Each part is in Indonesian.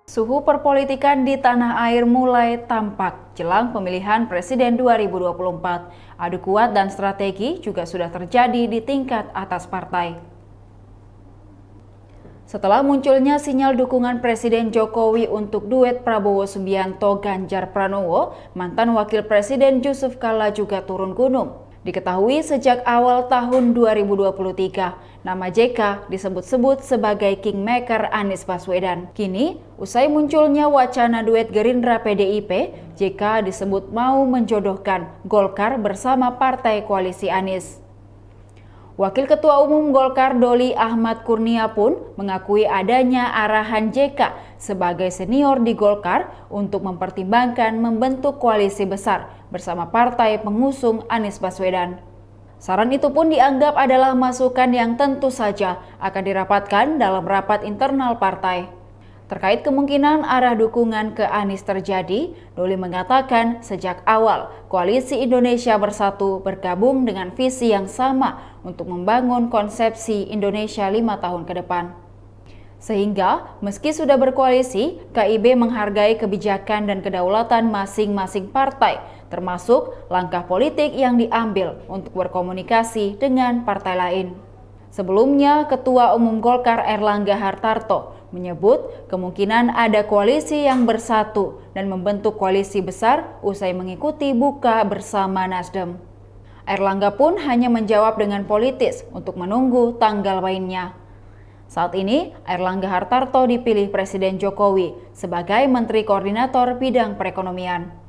Suhu perpolitikan di tanah air mulai tampak jelang pemilihan Presiden 2024. Adu kuat dan strategi juga sudah terjadi di tingkat atas partai. Setelah munculnya sinyal dukungan Presiden Jokowi untuk duet Prabowo Subianto-Ganjar Pranowo, mantan Wakil Presiden Yusuf Kala juga turun gunung. Diketahui sejak awal tahun 2023, nama JK disebut-sebut sebagai kingmaker Anies Baswedan. Kini, usai munculnya wacana duet Gerindra PDIP, JK disebut mau menjodohkan Golkar bersama partai koalisi Anies. Wakil Ketua Umum Golkar Doli Ahmad Kurnia pun mengakui adanya arahan JK sebagai senior di Golkar untuk mempertimbangkan membentuk koalisi besar bersama partai pengusung Anies Baswedan. Saran itu pun dianggap adalah masukan yang tentu saja akan dirapatkan dalam rapat internal partai. Terkait kemungkinan arah dukungan ke Anies terjadi, Doli mengatakan sejak awal Koalisi Indonesia Bersatu bergabung dengan visi yang sama untuk membangun konsepsi Indonesia 5 tahun ke depan. Sehingga meski sudah berkoalisi, KIB menghargai kebijakan dan kedaulatan masing-masing partai, termasuk langkah politik yang diambil untuk berkomunikasi dengan partai lain. Sebelumnya, Ketua Umum Golkar Airlangga Hartarto menyebut kemungkinan ada koalisi yang bersatu dan membentuk koalisi besar usai mengikuti buka bersama Nasdem. Airlangga pun hanya menjawab dengan politis untuk menunggu tanggal mainnya. Saat ini, Airlangga Hartarto dipilih Presiden Jokowi sebagai Menteri Koordinator Bidang Perekonomian.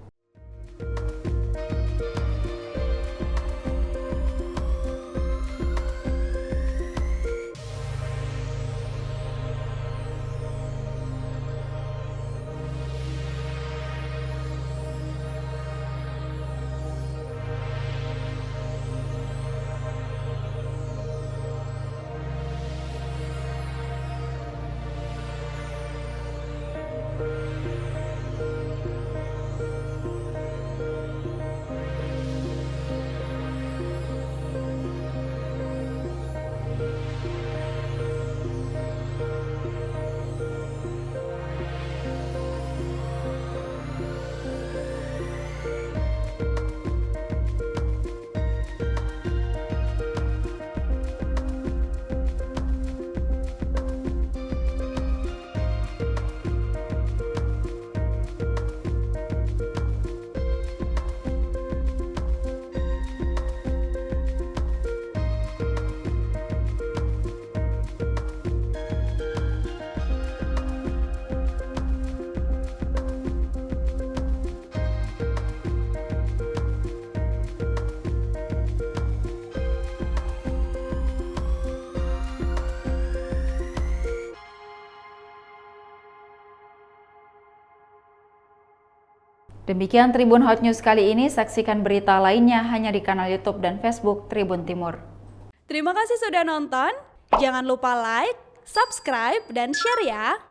Demikian Tribun Hot News kali ini, saksikan berita lainnya hanya di kanal YouTube dan Facebook Tribun Timur. Terima kasih sudah nonton, jangan lupa like, subscribe, dan share ya!